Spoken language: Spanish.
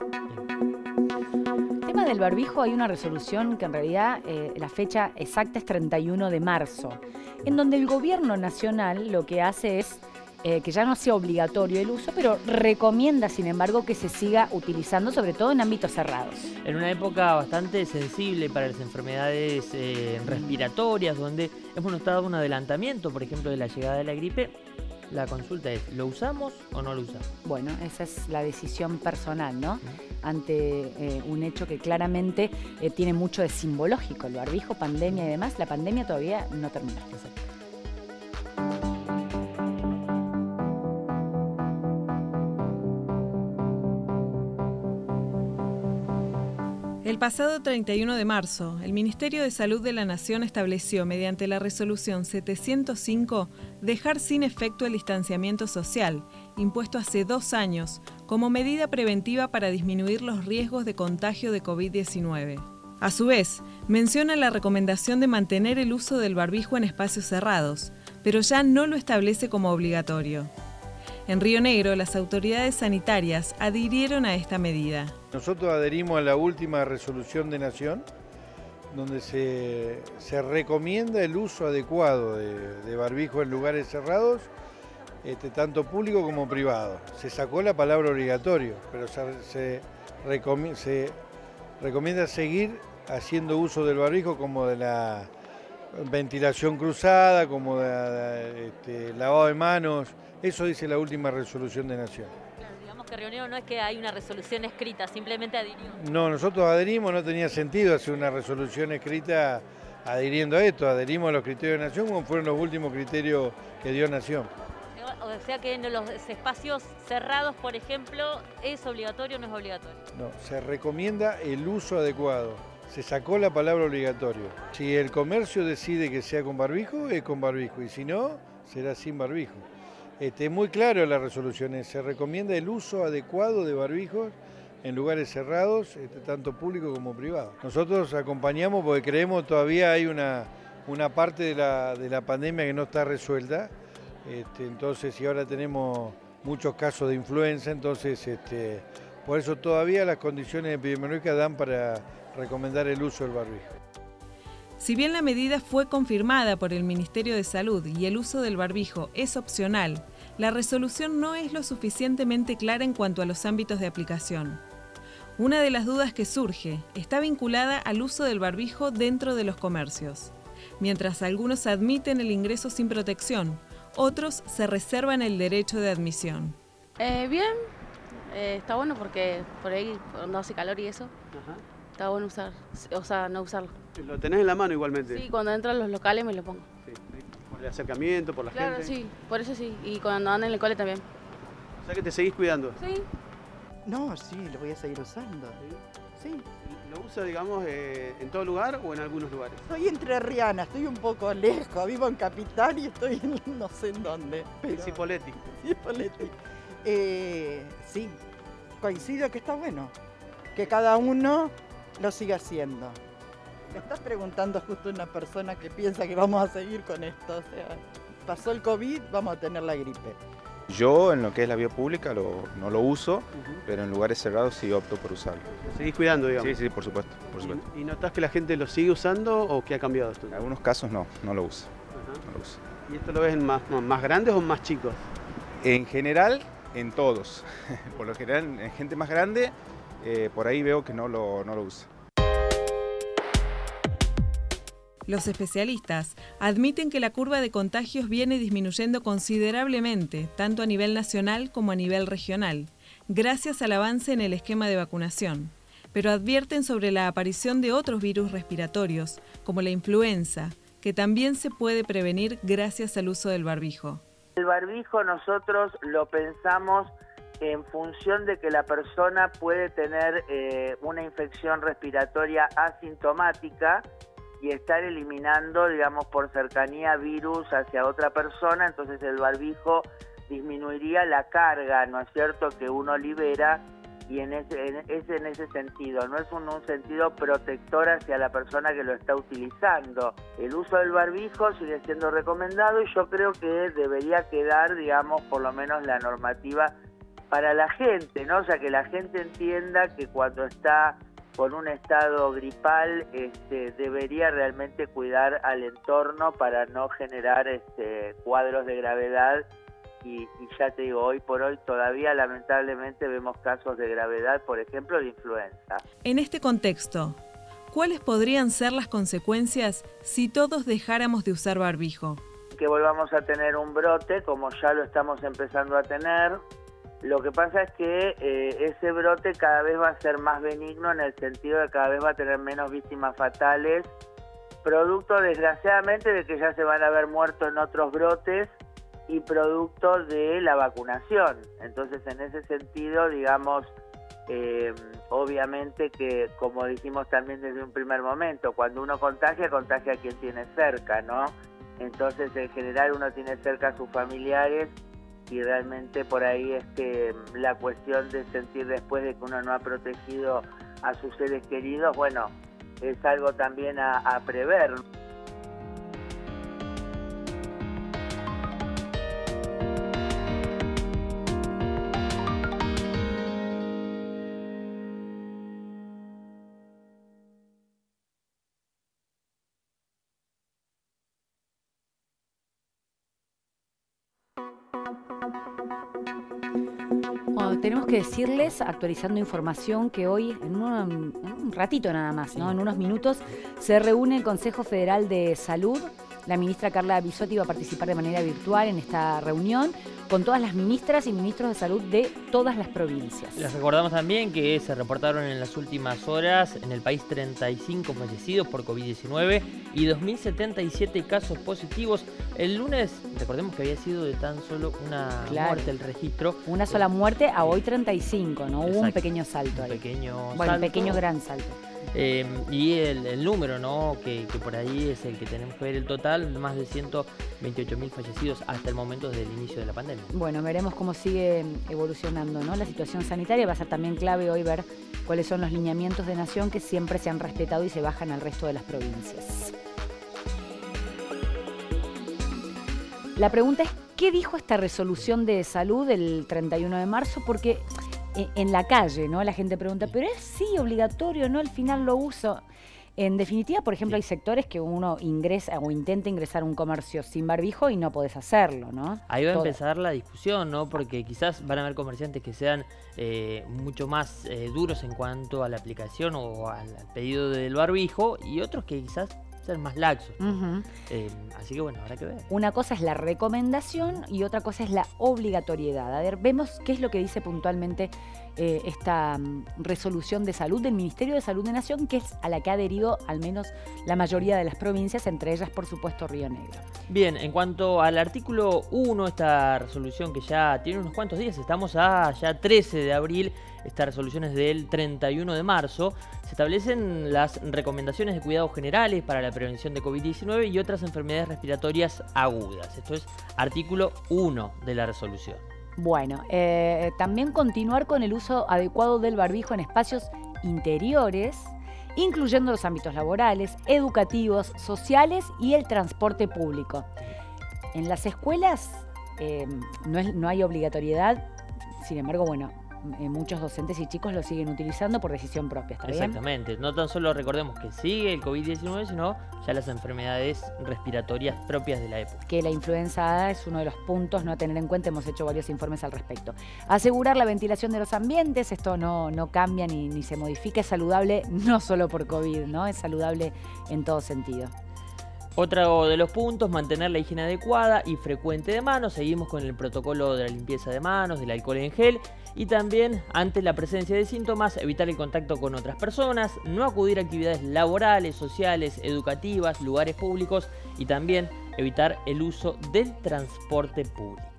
El tema del barbijo, hay una resolución que en realidad la fecha exacta es 31 de marzo, en donde el gobierno nacional lo que hace es que ya no sea obligatorio el uso, pero recomienda, sin embargo, que se siga utilizando, sobre todo en ámbitos cerrados. En una época bastante sensible para las enfermedades respiratorias, donde hemos notado un adelantamiento, por ejemplo, de la llegada de la gripe, la consulta es, ¿lo usamos o no lo usamos? Bueno, esa es la decisión personal, ¿no? Ante un hecho que claramente tiene mucho de simbológico, el barbijo, pandemia y demás. La pandemia todavía no terminó. Exacto. El pasado 31 de marzo, el Ministerio de Salud de la Nación estableció, mediante la resolución 705, dejar sin efecto el distanciamiento social, impuesto hace 2 años, como medida preventiva para disminuir los riesgos de contagio de COVID-19. A su vez, menciona la recomendación de mantener el uso del barbijo en espacios cerrados, pero ya no lo establece como obligatorio. En Río Negro, las autoridades sanitarias adhirieron a esta medida. Nosotros adherimos a la última resolución de Nación, donde se recomienda el uso adecuado de barbijo en lugares cerrados, tanto público como privado. Se sacó la palabra obligatorio, pero se recomienda seguir haciendo uso del barbijo, como de la ventilación cruzada, como de lavado de manos. Eso dice la última resolución de Nación. Claro, digamos que Río Negro no es que hay una resolución escrita, simplemente adhirió. No, nosotros adherimos, no tenía sentido hacer una resolución escrita adhiriendo a esto, adherimos a los criterios de Nación como fueron los últimos criterios que dio Nación. O sea que en los espacios cerrados, por ejemplo, ¿es obligatorio o no es obligatorio? No, se recomienda el uso adecuado. Se sacó la palabra obligatorio. Si el comercio decide que sea con barbijo, es con barbijo, y si no, será sin barbijo. Es muy claro la resolución, se recomienda el uso adecuado de barbijos en lugares cerrados, tanto público como privado. Nosotros acompañamos porque creemos todavía hay una parte de la pandemia que no está resuelta, entonces y ahora tenemos muchos casos de influenza, entonces por eso todavía las condiciones epidemiológicas dan para recomendar el uso del barbijo. Si bien la medida fue confirmada por el Ministerio de Salud y el uso del barbijo es opcional, la resolución no es lo suficientemente clara en cuanto a los ámbitos de aplicación. Una de las dudas que surge está vinculada al uso del barbijo dentro de los comercios. Mientras algunos admiten el ingreso sin protección, otros se reservan el derecho de admisión. Bien, está bueno porque por ahí cuando hace calor y eso, está bueno no usarlo. ¿Lo tenés en la mano igualmente? Sí, cuando entro a los locales me lo pongo. Sí, por el acercamiento, por la gente. Claro, sí, por eso sí. Y cuando ando en el cole también. O sea que te seguís cuidando. Sí. No, sí, lo voy a seguir usando. Sí. ¿Lo usa, digamos, en todo lugar o en algunos lugares? Soy entrerriana, estoy un poco lejos, vivo en Capital y estoy no sé en dónde. En Cipolletti. Cipolletti. Sí, coincido que está bueno, que cada uno lo siga haciendo. Me estás preguntando justo una persona que piensa que vamos a seguir con esto, o sea, pasó el COVID, vamos a tener la gripe. Yo en lo que es la vía pública no lo uso, pero en lugares cerrados sí opto por usarlo. ¿Lo seguís cuidando, digamos? Sí, por supuesto. ¿Y notás que la gente lo sigue usando o qué ha cambiado esto? En algunos casos no lo uso. No lo uso. ¿Y esto lo ves en más grandes o más chicos? En general, en todos. Por lo general, en gente más grande, por ahí veo que no lo usa. Los especialistas admiten que la curva de contagios viene disminuyendo considerablemente, tanto a nivel nacional como a nivel regional, gracias al avance en el esquema de vacunación, pero advierten sobre la aparición de otros virus respiratorios, como la influenza, que también se puede prevenir gracias al uso del barbijo. El barbijo nosotros lo pensamos en función de que la persona puede tener una infección respiratoria asintomática y estar eliminando, digamos, por cercanía virus hacia otra persona, entonces el barbijo disminuiría la carga, ¿no es cierto?, que uno libera, y en ese sentido, no es un sentido protector hacia la persona que lo está utilizando. El uso del barbijo sigue siendo recomendado y yo creo que debería quedar, digamos, por lo menos la normativa para la gente, ¿no? O sea, que la gente entienda que cuando está con un estado gripal debería realmente cuidar al entorno para no generar cuadros de gravedad y ya te digo, hoy por hoy todavía lamentablemente vemos casos de gravedad, por ejemplo, de influenza. En este contexto, ¿cuáles podrían ser las consecuencias si todos dejáramos de usar barbijo? Que volvamos a tener un brote, como ya lo estamos empezando a tener. Lo que pasa es que ese brote cada vez va a ser más benigno en el sentido de que cada vez va a tener menos víctimas fatales, producto desgraciadamente de que ya se van a haber muerto en otros brotes y producto de la vacunación. Entonces, en ese sentido, digamos, obviamente que, como dijimos también desde un primer momento, cuando uno contagia, contagia a quien tiene cerca, ¿no? Entonces, en general, uno tiene cerca a sus familiares y realmente por ahí la cuestión de sentir después de que uno no ha protegido a sus seres queridos, bueno, es algo también a prever. Tenemos que decirles, actualizando información, que hoy, en un ratito nada más, ¿no? En unos minutos, se reúne el Consejo Federal de Salud. La ministra Carla Bisotti va a participar de manera virtual en esta reunión con todas las ministras y ministros de salud de todas las provincias. Les recordamos también que se reportaron en las últimas horas en el país 35 fallecidos por COVID-19 y 2.077 casos positivos. El lunes, recordemos que había sido de tan solo una muerte el registro. Una sola muerte a hoy 35, ¿no? Hubo un pequeño salto ahí. Un pequeño gran salto. Y el número, ¿no? que por ahí es el que tenemos que ver el total, más de 128.000 fallecidos hasta el momento desde el inicio de la pandemia. Bueno, veremos cómo sigue evolucionando, ¿no? La situación sanitaria. Va a ser también clave hoy ver cuáles son los lineamientos de nación que siempre se han respetado y se bajan al resto de las provincias. La pregunta es, ¿qué dijo esta resolución de salud del 31 de marzo? Porque en la calle, ¿no? La gente pregunta, ¿pero es sí obligatorio, no? Al final lo uso. En definitiva, por ejemplo, hay sectores que uno ingresa o intenta ingresar a un comercio sin barbijo y no podés hacerlo, ¿no? Ahí va a empezar la discusión, ¿no? Porque quizás van a haber comerciantes que sean mucho más duros en cuanto a la aplicación o al pedido del barbijo y otros que quizás sean más laxos, ¿no? Así que bueno, habrá que ver. Una cosa es la recomendación y otra cosa es la obligatoriedad. A ver, vemos qué es lo que dice puntualmente esta resolución de salud del Ministerio de Salud de Nación, que es a la que ha adherido al menos la mayoría de las provincias, entre ellas, por supuesto, Río Negro. Bien, en cuanto al artículo 1, esta resolución que ya tiene unos cuantos días, estamos a ya 13 de abril, esta resolución es del 31 de marzo, se establecen las recomendaciones de cuidados generales para la prevención de COVID-19 y otras enfermedades respiratorias agudas. Esto es artículo 1 de la resolución. Bueno, también continuar con el uso adecuado del barbijo en espacios interiores, incluyendo los ámbitos laborales, educativos, sociales y el transporte público. En las escuelas no hay obligatoriedad, sin embargo, bueno, muchos docentes y chicos lo siguen utilizando por decisión propia, ¿está bien? Exactamente, no tan solo recordemos que sigue el COVID-19, sino ya las enfermedades respiratorias propias de la época. Que la influenza A es uno de los puntos no a tener en cuenta, hemos hecho varios informes al respecto. Asegurar la ventilación de los ambientes, esto no cambia ni se modifica, es saludable no solo por COVID, ¿no? Es saludable en todo sentido. Otro de los puntos, mantener la higiene adecuada y frecuente de manos. Seguimos con el protocolo de la limpieza de manos, del alcohol en gel. Y también, ante la presencia de síntomas, evitar el contacto con otras personas, no acudir a actividades laborales, sociales, educativas, lugares públicos y también evitar el uso del transporte público.